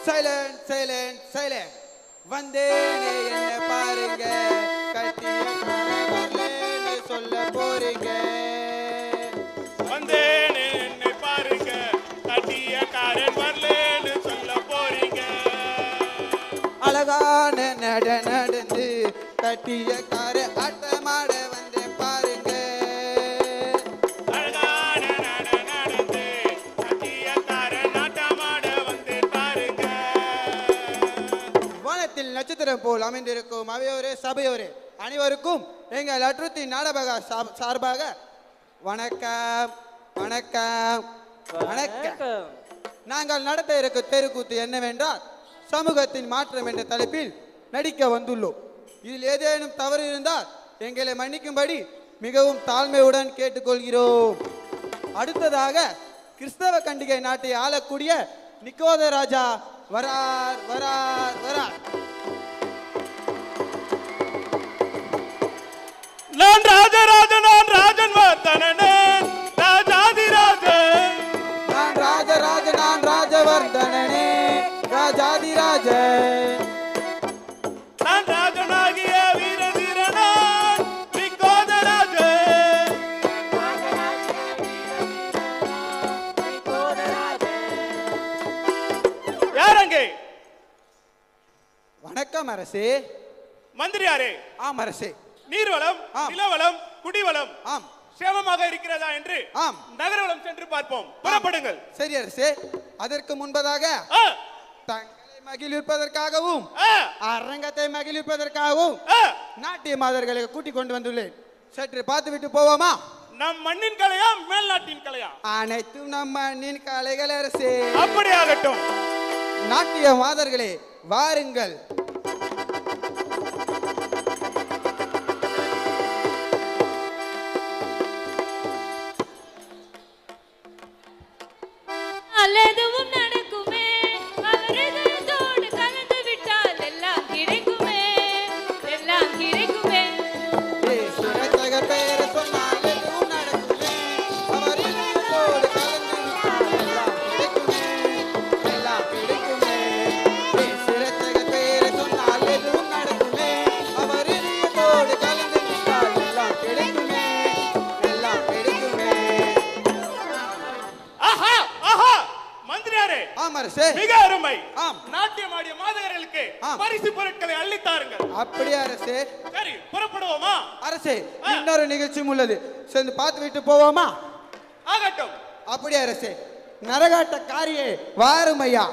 Silent silent silent. வந்தேனே என்ன பாருங்க, கட்டிய வரலன்னு சொல்ல போறீங்க. வந்தேனே என்னை பாருங்க, கட்டிய காரன் வரலன்னு சொல்ல போறீங்க. அழகான நட நடந்து கட்டிய கார ஆட்டமாட வந்தேன் பாருங்க. அழகான நட நடந்து கட்டிய காரன் ஆட்டமாட வந்து பாருங்க. வானத்தில் நட்சத்திரம் போல் அமைந்திருக்கும் அவையோரே சபையோரே அனைவருக்கும் எங்கள் அட்ருத்தி நாடக சார்பாக வணக்கம் வணக்கம் வணக்கம். நாங்கள் நடத்த இருக்க தெருக்கூத்து என்னவென்றால் சமூகத்தின் மாற்றம் என்ற தலைப்பில் நடிக்க வந்துள்ளோம். இதில் ஏதேனும் தவறு இருந்தால் எங்களை மன்னிக்கும்படி மிகவும் தாழ்மையுடன் கேட்டுக்கொள்கிறோம். அடுத்ததாக கிறிஸ்தவ கண்டிகை நாட்டை ஆளக்கூடிய நிக்கோத ராஜா வரார் வரார் வரார். நான் ராஜராஜன், நான் ராஜன் வர்த்தனனே, ராஜாதிராஜன். நான் ராஜராஜன், நான் ராஜவர்தனனே, ராஜாதிராஜன். நான் ராஜனாகிய வீர தீரனான் நிக்கோதராஜன். யாரங்கே? வணக்கம் அரசே. மந்திரியாரே. ஆம் அரசே. நீர்வளம், நிலவளம், குடிவளம் ஆம் சேமமாக இருக்கிறதா என்று ஆம் நகரவளம் சென்று பார்ப்போம். புறப்படுங்கள். சரி அரசே. அதற்கு முன்பதாக தங்களை மகிழ்விப்பதற்காகவும் அரங்கத்தை மகிழ்விப்பதற்காகவும் நாட்டிய மாதர்களை கூட்டிக் கொண்டு வந்துள்ளேன். சற்று பார்த்து விட்டு போவோமா? நம் மண்ணின் கலையா மேல்நாட்டின் கலையா? அனைத்தும் நம் மண்ணின் கலைகள் அரசே. அப்படி ஆகட்டும். நாட்டிய மாதர்களே வாருங்கள். அல்லதுவும் நடக்குமே, அவரதோடு கலந்து விட்டால் எல்லாம் கிடைக்குமே, எல்லாம் கிடைக்குமே. சுரத்தகர் பெயர் சொன்னால் எதுவும் நடக்குமே, அவர் இதயத்தோடு கலந்து விட்டால் எல்லாம் கிடைக்குமே, எல்லாம் கிடைக்குமே. சுரத்தகர் பெயர் சொன்னால் எதுவும் நடக்குமே, அவர் இதயத்தோடு கலந்து விட்டால் எல்லாம் கிடைக்குமே, எல்லாம் கிடைக்குமே. ஆஹா ஆஹா மந்திரியாரே. ஆம் அரசே. மிக அருமை. ஆம். நாட்டியமாடிய மாதவர்களுக்கு ஆம். பரிசு பொருட்களை அள்ளித்தாருங்கள். அப்படியே அரசே. சரி, புறப்படுவோமா? அரசே இன்னொரு நிகழ்ச்சியும் உள்ளது, சேர்ந்து பார்த்து விட்டு போவோமா? ஆகட்டும். அப்படியே அரசே. நரகாட்ட காரியே வாரும் ஐயா.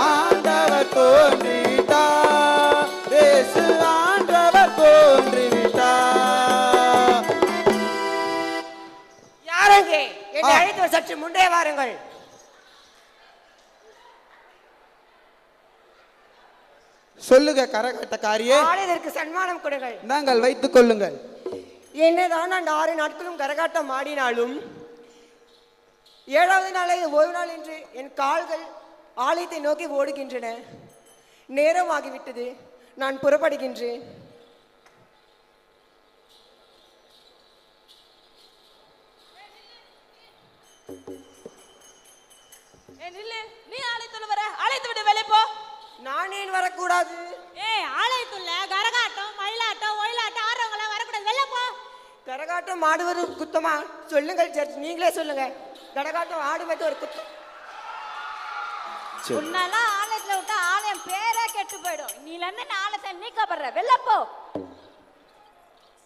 ஆண்டவர் தோன்றிட்டா, இயேசு ஆண்டவர் தோன்றிவிட்டா. யாரங்கே? என்னை அழைத்து சற்று முன்னே வாருங்கள். சொல்லுக கரகாட்டக்காரியே. ஆலயத்திற்கு சன்மானம் கொடுங்கள். நாங்கள் வைத்துக் கொள்ளுங்கள். என்னதான் அந்த 6 நாட்களும் கரகாட்டம் ஆடினாலும் 7வது நாளை ஒரு நாள் என்று என் கால்கள் ஆலயத்தை நோக்கி ஓடுகின்றன. நேரமாகிவிட்டது, நான் புறப்படுகின்றேன். நீ ஆலயத்துல வர, ஆலயத்தை விட்டு வெளியே போ. நான் ஏன் வரக்கூடாது? ஆலயத்துல கரகாட்டம், மயிலாட்டம், ஒயிலாட்டம் ஆடுறவங்க வரக்கூடாது, வெளில போ. கரகாட்டம் ஆடுவது குத்தமா? சொல்லுங்கள் சர்ச், நீங்களே சொல்லுங்க. கரகாட்டம் ஆடுவது ஒரு குத்தம்? உன்னெல்லாம் ஆலயத்துல விட்டா ஆலயம் பேரே கெட்டு போயிடும். நீல இருந்து ஆலயத்தை நீக்கப்படுற, வெளில போ.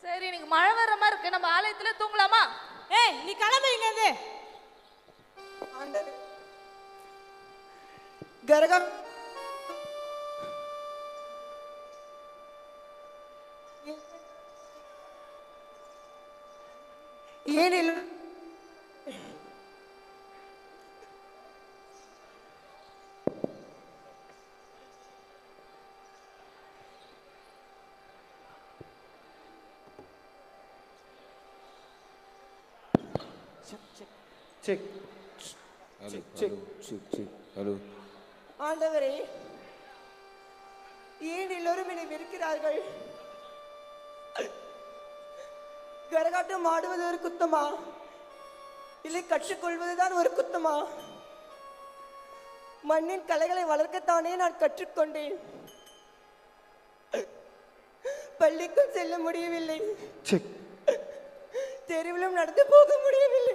சரி, நீங்க மழை வர்ற மாதிரி இருக்கு, நம்ம ஆலயத்துல தூங்கலாமா? நீ கிளம்புங்க. கரகம் ஏனில் செக் ஹலோ ஆண்டவரே, ஏன் எல்லோரும் என்னை வெறுக்கிறார்கள்? கரகாட்டம் ஆடுவது ஒரு குத்தமா, இல்லை கற்றுக்கொள்வதுதான் ஒரு குத்தமா? மண்ணின் கலைகளை வளர்க்கத்தானே நான் கற்றுக்கொண்டேன். பள்ளிக்கும் செல்ல முடியவில்லை, செக் தெருவிலும் நடந்து போக முடியவில்லை.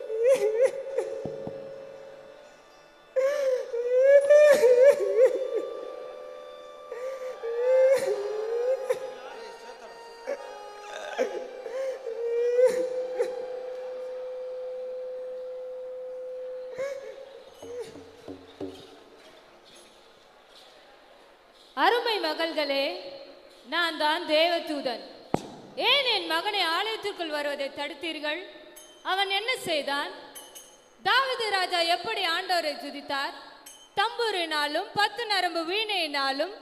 அருமை மகள்களே, நான் தான் தேவதூதன். ஏன் என் மகனை ஆலயத்திற்குள் வருவதை தடுத்தீர்கள்? அவன் என்ன செய்தான்? தாவீது ராஜா எப்படி ஆண்டவரை துதித்தார்? தம்பூரினாலும் 10 நரம்பு வீணையினாலும்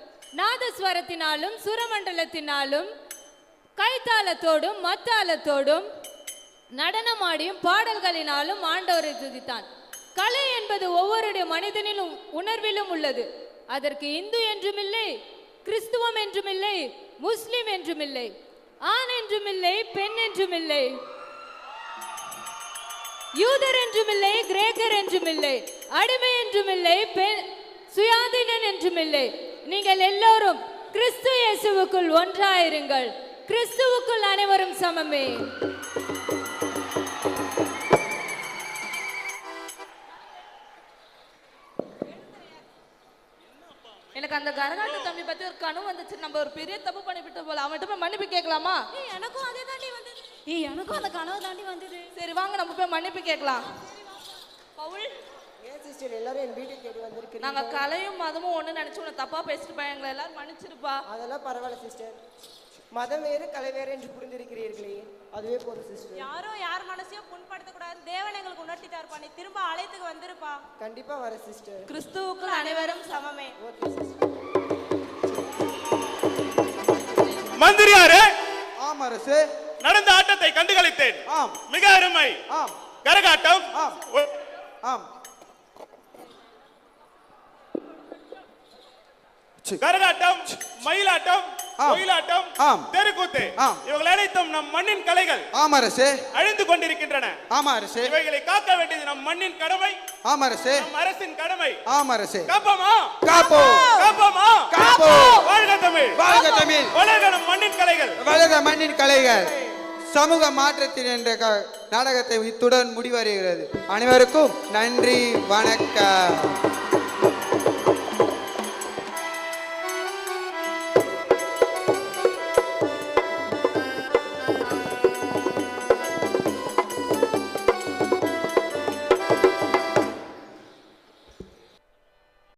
நாதஸ்வரத்தினாலும் சுரமண்டலத்தினாலும் கைத்தாளத்தோடும் மத்தாளத்தோடும் நடனமாடியும் பாடல்களினாலும் ஆண்டவரை துதித்தான். கலை என்பது ஒவ்வொருடைய மனிதனிலும் உணர்விலும் உள்ளது. அதற்கு இந்து என்றுமில்லை, கிறிஸ்துவம் என்றுமில்லை, முஸ்லிம் என்றுமில்லை, ஆண் என்றுமில்லை, பெண் என்றுமில்லை, யூதர் என்றுமில்லை, கிரேக்கர் என்றுமில்லை, அடிமை என்றுமில்லை, பெண் சுயாதீனன் என்றுமில்லை. நீங்கள் எல்லோரும் கிறிஸ்து இயேசுவுக்குள் ஒன்றாயிருங்கள். கிறிஸ்துவுக்குள் அனைவரும் சமமே. எனக்கு அந்த கரகாட்ட தம்பி பத்தி ஒரு கனவு வந்துச்சு. நம்ம ஒரு பெரிய தப்பு பண்ணிவிட்டு போல. அவன்கிட்ட போய் மன்னிப்பு கேட்கலாமா? எனக்கும் அதே தாண்டி வந்தது. எனக்கும் அந்த கனவு தாண்டி வந்தது. சரி வாங்க நம்ம போய் மன்னிப்பு கேட்கலாம். பவுல், ஏன் சிஸ்டர் எல்லாரும் என் வீட்டுக்கு தேடி வந்திருக்கீங்க? நாங்க கலையும் மதமும் ஒண்ணு நினைச்சு உன்னை தப்பா பேசிட்டு போய் எங்களை எல்லாரும் மன்னிச்சிருப்பா. அதெல்லாம் பரவாயில்ல சிஸ்டர். மதம் வேறு கலை வேறு என்று புரிந்திருக்கிறீர்களே, அதுவே போதும் சிஸ்டர். யாரும் யார் மனசையும் புண்படுத்த கூடாது. தேவன் எங்களுக்கு உணர்த்திட்டாருப்பா. நீ திரும்ப அழைத்துக்கு வந்துருப்பா. கண்டிப்பா வர சிஸ்டர். கிறிஸ்துவுக்குள் அனைவரும் சமமே. Okay sister. மந்திரியாரே, ஆம் அரசே. நடந்த ஆட்டத்தை கண்டுகளித்தேன். ஆம் மிக அருமை. ஆம் கரகாட்டம், ஆம் ஆம் கரகாட்டம், மயிலாட்டம், ஆம். ஒயிலாட்டம், ஆம். தெருக்கூத்து, ஆம். இவர்கள் அனைத்தும் நம் மண்ணின் கலைகள். ஆம் அரசே. அழிந்து கொண்டிருக்கின்றன. ஆமா அரசே. இவைகளை காக்க வேண்டியது நம் மண்ணின் கடமை, ஆம் அரசே. நம் அரசின் கடமை. ஆம் அரசே. காப்போமா? காப்போ காப்போமா? காப்போ. வாழ்க தமிழ், வாழ்க தமிழ், வளர்க நம் மண்ணின் கலைகள். வளர்க மண்ணின் கலைகள். சமூக மாற்றத்தின் என்ற நாடகத்தை இத்துடன் முடிவடைகிறது. அனைவருக்கும் நன்றி, வணக்கம்.